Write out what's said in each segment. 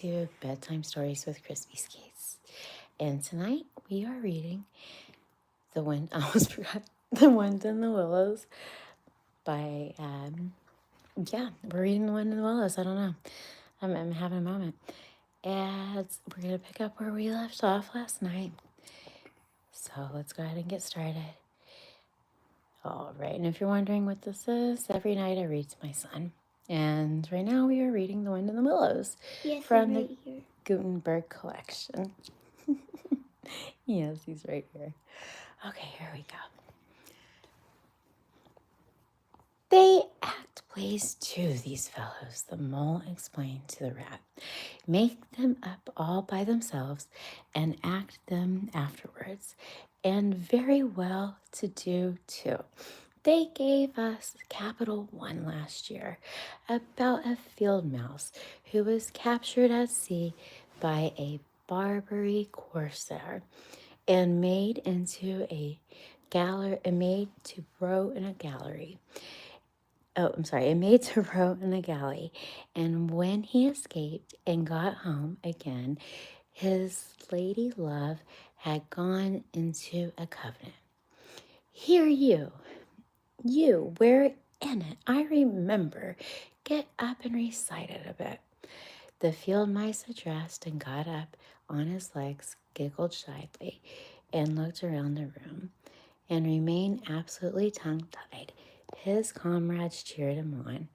to Bedtime Stories with CrispySkates. And tonight we are reading The Wind, I almost forgot, The Wind in the Willows by, we're reading The Wind in the Willows. I don't know. I'm having a moment. And we're going to pick up where we left off last night. So let's go ahead and get started. All right. And if you're wondering what this is, every night I read to my son. And right now we are reading The Wind in the Willows from the Gutenberg collection. Yes, he's right here. Okay, here we go. They act plays too, these fellows, the mole explained to the rat. Make them up all by themselves and act them afterwards. And very well to do too. They gave us Capital One last year about a field mouse who was captured at sea by a Barbary corsair and made into a gallery, made to row in a gallery. Made to row in a galley. And when he escaped and got home again, his lady love had gone into a covenant. Here you, we're in it. I remember. Get up and recite it a bit. The field mice addressed and got up on his legs, giggled shyly, and looked around the room, and remained absolutely tongue-tied. His comrades cheered him on.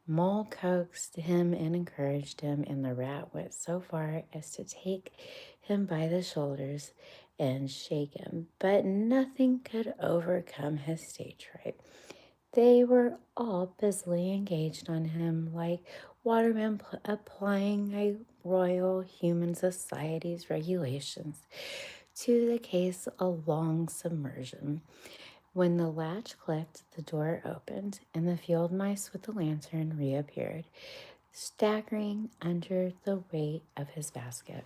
Mole coaxed him and encouraged him, and the rat went so far as to take him by the shoulders and shake him, but nothing could overcome his stage fright. They were all busily engaged on him like watermen applying a Royal Human Society's regulations to the case of long submersion. When the latch clicked, the door opened, and the field mice with the lantern reappeared, staggering under the weight of his basket.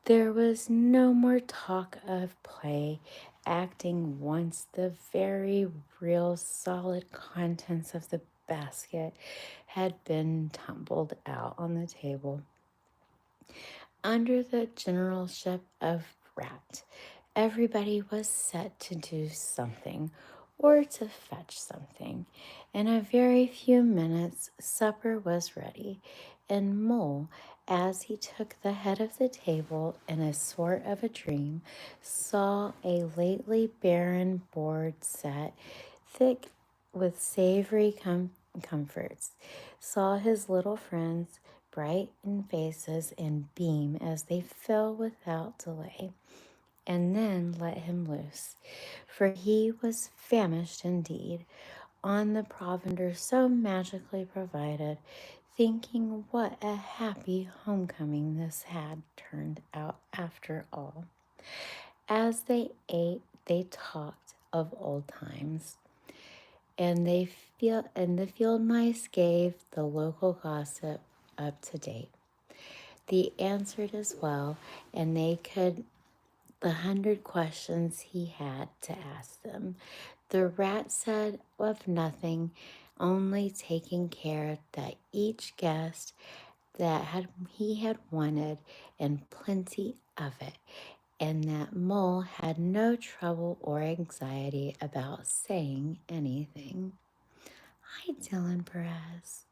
There was no more talk of play, acting once the very real solid contents of the basket had been tumbled out on the table. Under the generalship of Rat, everybody was set to do something or to fetch something. In a very few minutes, supper was ready, and Mole, as he took the head of the table in a sort of a dream, saw a lately barren board set thick with savory comforts, saw his little friends brighten faces and beam as they fell without delay, and then let him loose, for he was famished indeed, on the provender so magically provided, thinking what a happy homecoming this had turned out after all. As they ate, they talked of old times, and the field mice gave the local gossip up to date. They answered as well, and they could the 100 questions he had to ask them. The rat said of nothing, only taking care that each guessed he had wanted, and plenty of it, and that Mole had no trouble or anxiety about saying anything. Hi, Dylan Perez.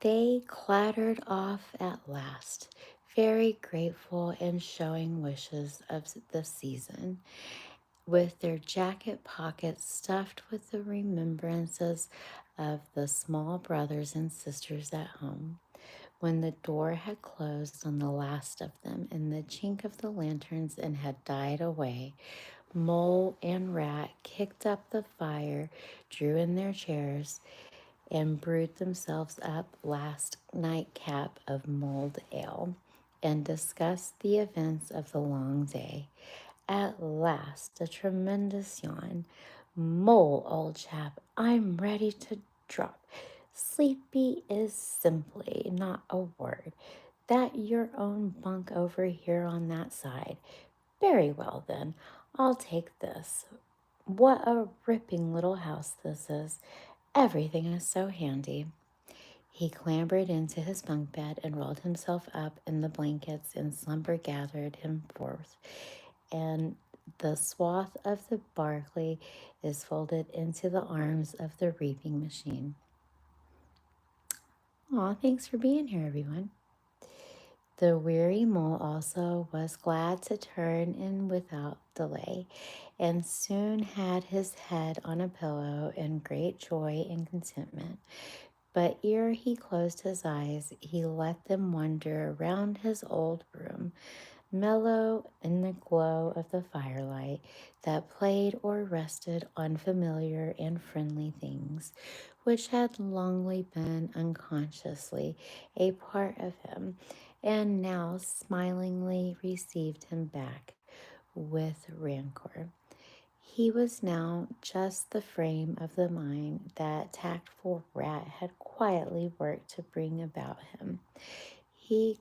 They clattered off at last, very grateful and showing wishes of the season, with their jacket pockets stuffed with the remembrances of the small brothers and sisters at home. When the door had closed on the last of them and the chink of the lanterns and had died away, Mole and Rat kicked up the fire, drew in their chairs, and brewed themselves up last nightcap of mulled ale, and discussed the events of the long day. At last, a tremendous yawn. Mole, old chap, I'm ready to drop. Sleepy is simply not a word. That your own bunk over here on that side. Very well, then, I'll take this. What a ripping little house this is. Everything is so handy. He clambered into his bunk bed and rolled himself up in the blankets, and slumber gathered him forth. And the swath of the barley is folded into the arms of the reaping machine. Aw, thanks for being here, everyone. The weary mole also was glad to turn in without delay, and soon had his head on a pillow in great joy and contentment. But ere he closed his eyes, he let them wander around his old room, mellow in the glow of the firelight that played or rested on familiar and friendly things, which had longly been unconsciously a part of him, and now smilingly received him back with rancor. He was now just the frame of the mind that tactful rat had quietly worked to bring about him. He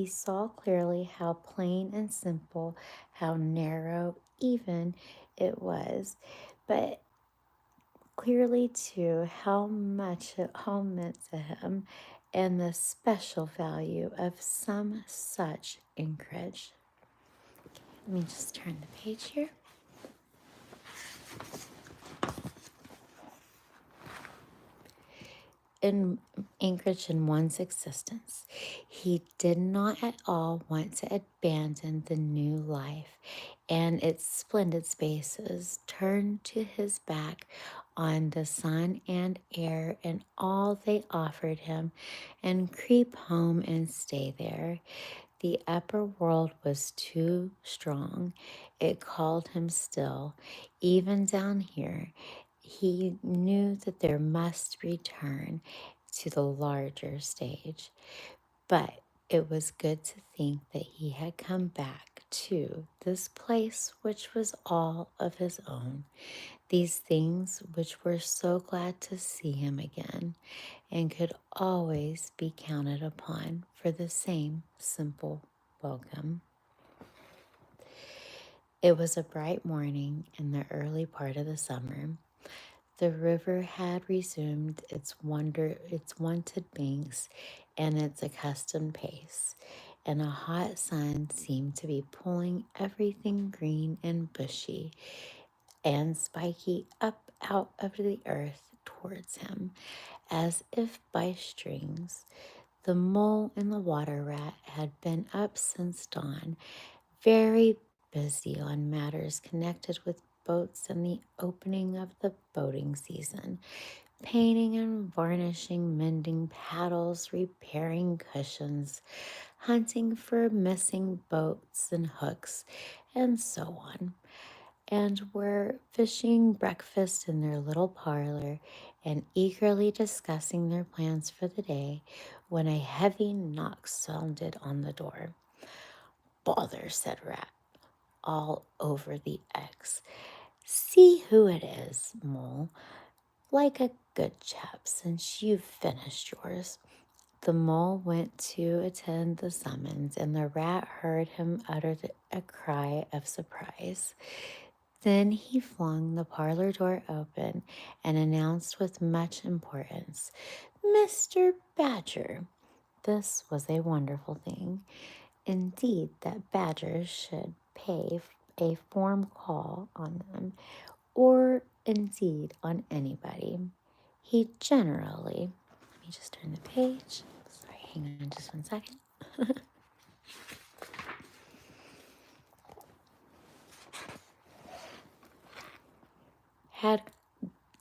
saw clearly how plain and simple, how narrow even it was, but clearly too how much it all meant to him, and the special value of some such anchorage. Let me just turn the page here. In anchorage in one's existence. He did not at all want to abandon the new life and its splendid spaces, turn to his back on the sun and air and all they offered him, and creep home and stay there. The upper world was too strong. It called him still. Even down here, he knew that there must return to the larger stage. But it was good to think that he had come back to this place which was all of his own, these things which were so glad to see him again, and could always be counted upon for the same simple welcome. It was a bright morning in the early part of the summer. The river had resumed its wonted banks and its accustomed pace, and a hot sun seemed to be pulling everything green and bushy and spiky up out of the earth towards him, as if by strings. The mole and the water rat had been up since dawn, very busy on matters connected with boats and the opening of the boating season, painting and varnishing, mending paddles, repairing cushions, hunting for missing boats and hooks, and so on, and were fishing breakfast in their little parlor and eagerly discussing their plans for the day when a heavy knock sounded on the door. "Bother," said Rat, all over the X. "See who it is, Mole, like a good chap, since you've finished yours." The Mole went to attend the summons, and the Rat heard him utter a cry of surprise. Then he flung the parlor door open and announced with much importance, "Mr. Badger." This was a wonderful thing, indeed, that badgers should pay a form call on them, or indeed on anybody. He generally, let me just turn the page. Sorry, hang on just 1 second. Had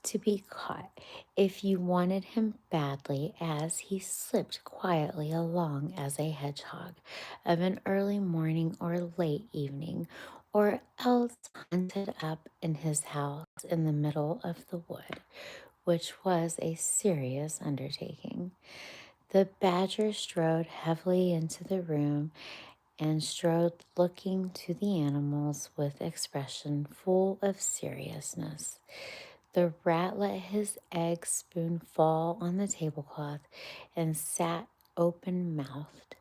to be caught if you wanted him badly, as he slipped quietly along as a hedgehog of an early morning or late evening, or else hunted up in his house in the middle of the wood, which was a serious undertaking. The badger strode heavily into the room and strode looking to the animals with expression full of seriousness. The rat let his egg spoon fall on the tablecloth and sat open-mouthed.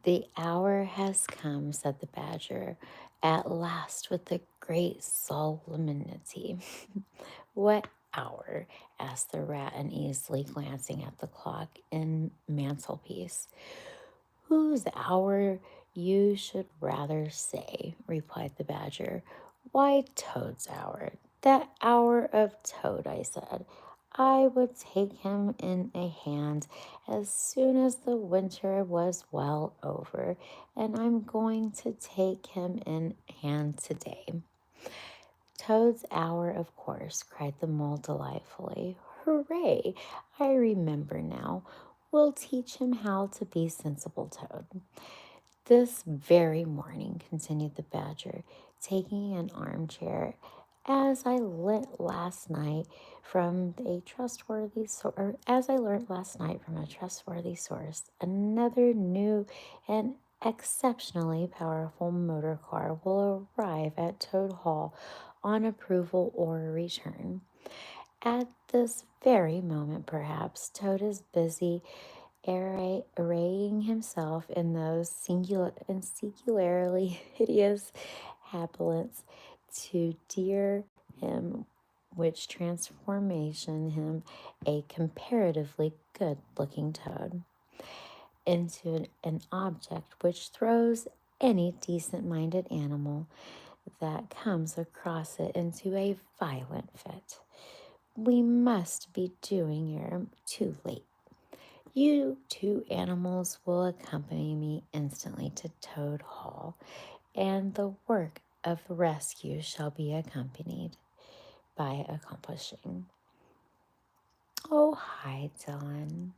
"The hour has come," said the badger, at last with a great solemnity. "What hour? Asked the rat uneasily, glancing at the clock in mantelpiece. Whose hour you should rather say, replied the badger. Why, Toad's hour. That hour of Toad, I said. I would take him in a hand as soon as the winter was well over, and I'm going to take him in hand today. Toad's hour, of course, cried the mole delightfully. Hooray! I remember now. We'll teach him how to be sensible, Toad. This very morning, continued the badger, taking an armchair, as I learnt last night from a trustworthy source, another new and exceptionally powerful motor car will arrive at Toad Hall on approval or return. At this very moment, perhaps, Toad is busy arraying himself in those singularly hideous habiliments to dear him, which transformation him a comparatively good-looking Toad into an object which throws any decent-minded animal that comes across it into a violent fit. We must be doing here too late. You two animals will accompany me instantly to Toad Hall, and the work of rescue shall be accompanied by accomplishing. Oh, hi, Dylan.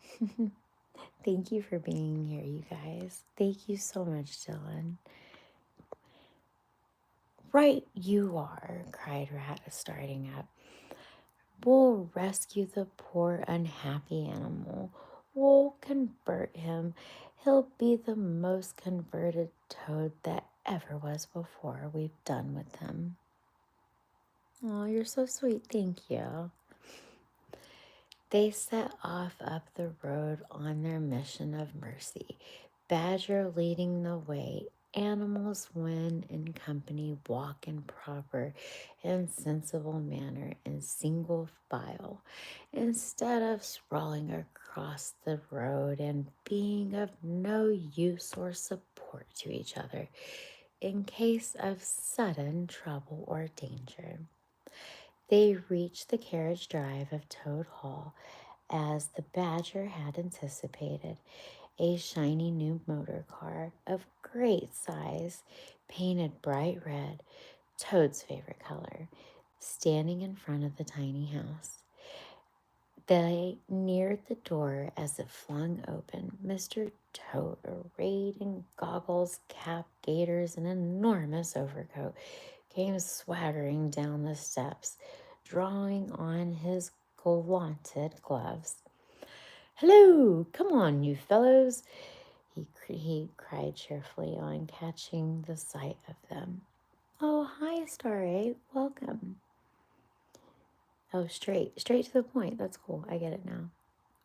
Thank you for being here, you guys. Thank you so much, Dylan. Right you are, cried Rat, starting up. We'll rescue the poor unhappy animal. We'll convert him. He'll be the most converted Toad that ever was before we've done with him. Oh, you're so sweet. Thank you. They set off up the road on their mission of mercy, Badger leading the way. Animals, when in company, walk in proper and sensible manner in single file, instead of sprawling across the road and being of no use or support to each other in case of sudden trouble or danger. They reached the carriage drive of Toad Hall as the Badger had anticipated, a shiny new motor car of great size, painted bright red, Toad's favorite color, standing in front of the tiny house. They neared the door as it flung open. Mr. Toad, arrayed in goggles, cap, gaiters, and enormous overcoat, came swaggering down the steps, drawing on his gallanted gloves. Hello, come on, you fellows, he cried cheerfully on catching the sight of them. Oh, hi, Star-8, welcome. Oh, straight to the point. That's cool. I get it now.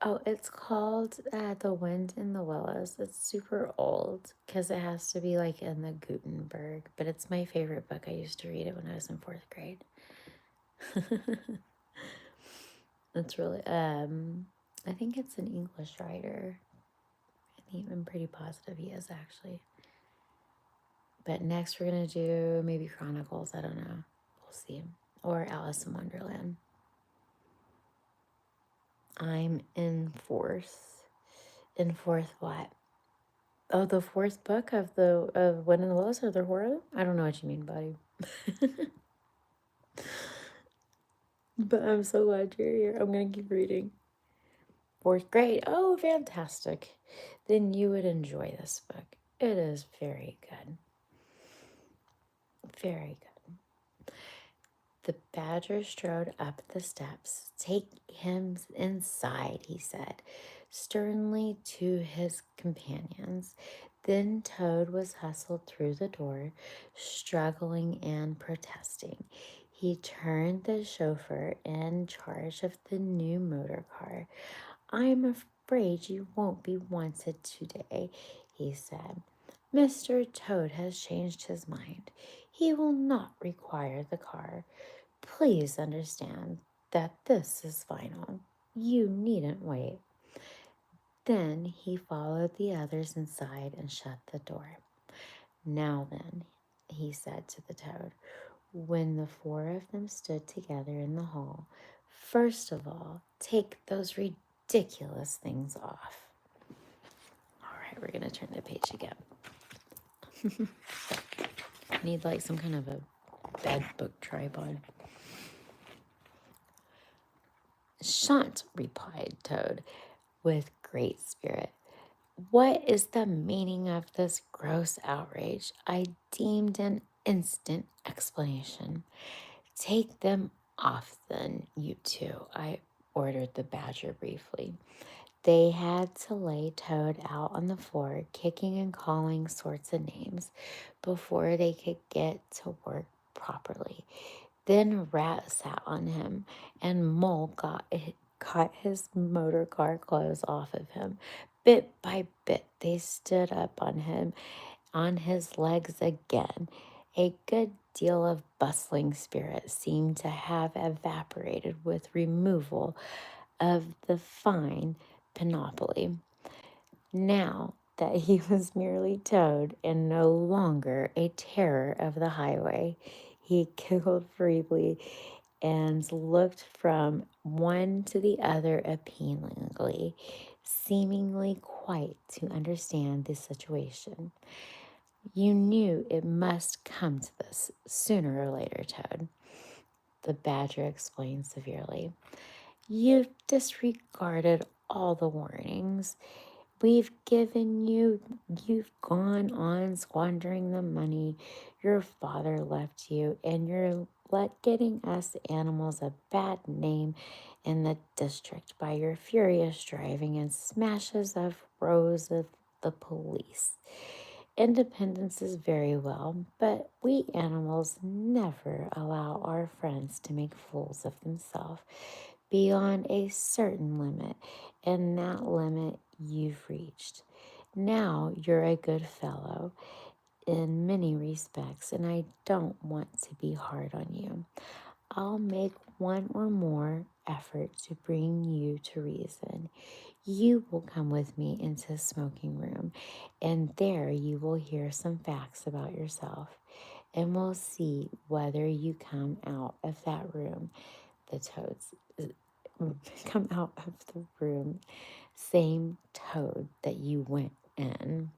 Oh, it's called The Wind in the Willows. It's super old because it has to be like in the Gutenberg, but it's my favorite book. I used to read it when I was in 4th grade. It's really, I think it's an English writer. I'm pretty positive he is, actually. But next we're going to do maybe Chronicles. I don't know. We'll see. Or Alice in Wonderland. I'm in 4th. In 4th what? Oh, the 4th book of Wind in the Willows or the horror? I don't know what you mean, buddy. But I'm so glad you're here. I'm going to keep reading. 4th grade. Oh, fantastic. Then you would enjoy this book. It is very good. Very good. The Badger strode up the steps. Take him inside, he said sternly to his companions. Then Toad was hustled through the door, struggling and protesting. He turned the chauffeur in charge of the new motor car. I'm afraid you won't be wanted today, he said. Mr. Toad has changed his mind. He will not require the car. Please understand that this is final. You needn't wait." Then he followed the others inside and shut the door. "Now then," he said to the toad, when the four of them stood together in the hall, "first of all, take those ridiculous things off." All right, we're going to turn the page again. I need like some kind of a bed book tripod. "Shan't," replied Toad with great spirit. "What is the meaning of this gross outrage?" I deemed an instant explanation. "Take them off then, you two," I ordered the badger briefly. They had to lay Toad out on the floor, kicking and calling sorts of names, before they could get to work properly. Then Rat sat on him, and Mole got his motor car clothes off of him. Bit by bit, they stood up on him, on his legs again. A good deal of bustling spirit seemed to have evaporated with removal of the fine panoply. Now that he was merely Toad and no longer a terror of the highway, he giggled feebly and looked from one to the other appealingly, seemingly quite to understand the situation. "You knew it must come to this, sooner or later, Toad," the badger explained severely. "You've disregarded all the warnings we've given you. You've gone on squandering the money your father left you, and you're getting us animals a bad name in the district by your furious driving and smashes of rows of the police. Independence is very well, but we animals never allow our friends to make fools of themselves beyond a certain limit, and that limit you've reached. Now you're a good fellow in many respects, and I don't want to be hard on you. I'll make one or more effort to bring you to reason. You will come with me into the smoking room, and there you will hear some facts about yourself, and we'll see whether you come out of that room, the toads, come out of the room, same Toad that you went in."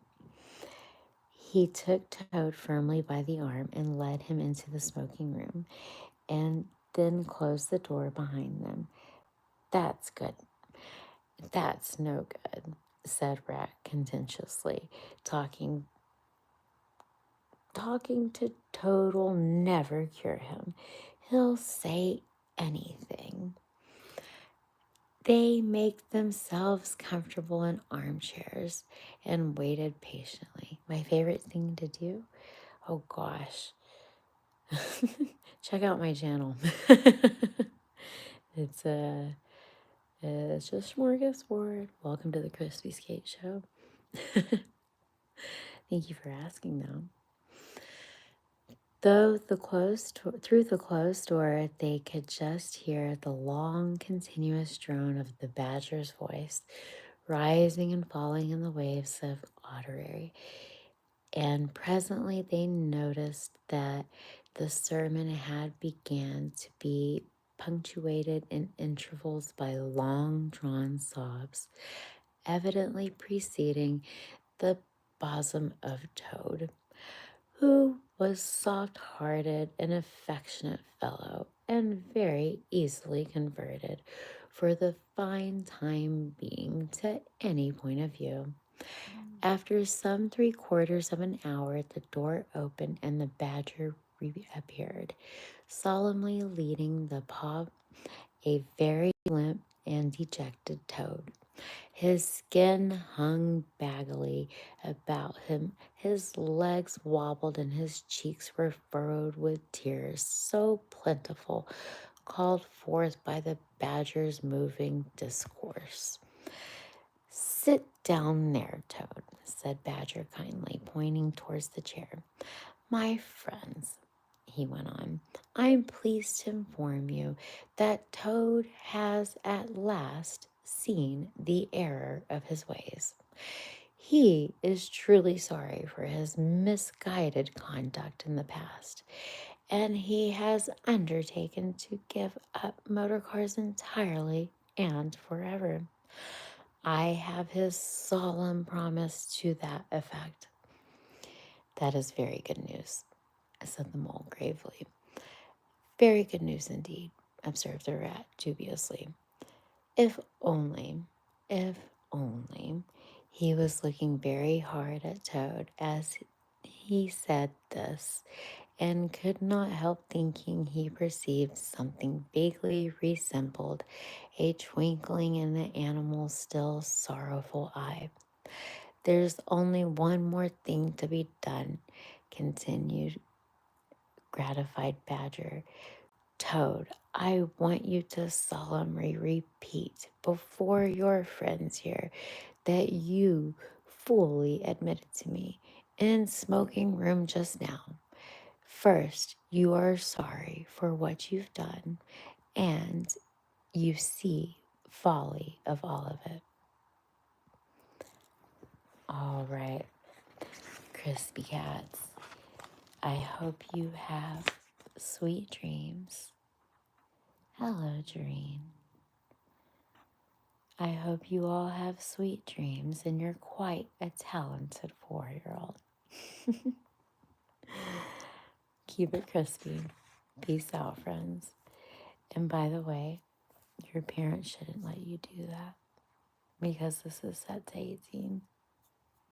He took Toad firmly by the arm and led him into the smoking room, and then closed the door behind them. "That's good. That's no good," said Rat contentiously. Talking to Toad will never cure him. He'll say anything. They make themselves comfortable in armchairs and waited patiently. My favorite thing to do? Oh gosh. Check out my channel. It's just smorgasbord. Welcome to the CrispySkates show. Thank you for asking, though. Through the closed door, they could just hear the long, continuous drone of the badger's voice, rising and falling in the waves of Ottery. And presently they noticed that the sermon had began to be punctuated in intervals by long-drawn sobs, evidently preceding the bosom of Toad, who was soft-hearted and affectionate fellow, and very easily converted for the fine time being to any point of view. After some 3/4 of an hour, the door opened and the badger reappeared, solemnly leading the paw a very limp and dejected Toad. His skin hung baggily about him, his legs wobbled, and his cheeks were furrowed with tears so plentiful, called forth by the badger's moving discourse. "Sit down there, Toad," said Badger kindly, pointing towards the chair. "My friends, he went on. I'm pleased to inform you that Toad has at last seen the error of his ways. He is truly sorry for his misguided conduct in the past, and he has undertaken to give up motor cars entirely and forever. I have his solemn promise to that effect. That is very good news, said the mole gravely. Very good news indeed, observed the rat dubiously. If only, if only. He was looking very hard at Toad as he said this, and could not help thinking he perceived something vaguely resembled a twinkling in the animal's still sorrowful eye. There's only one more thing to be done, continued gratified Badger. Toad, I want you to solemnly repeat before your friends here that you fully admitted to me in smoking room just now. First, you are sorry for what you've done, and you see folly of all of it. All right, crispy cats. I hope you have sweet dreams. Hello, Doreen. I hope you all have sweet dreams and you're quite a talented 4-year-old. Keep it crispy. Peace out, friends. And by the way, your parents shouldn't let you do that because this is set to 18.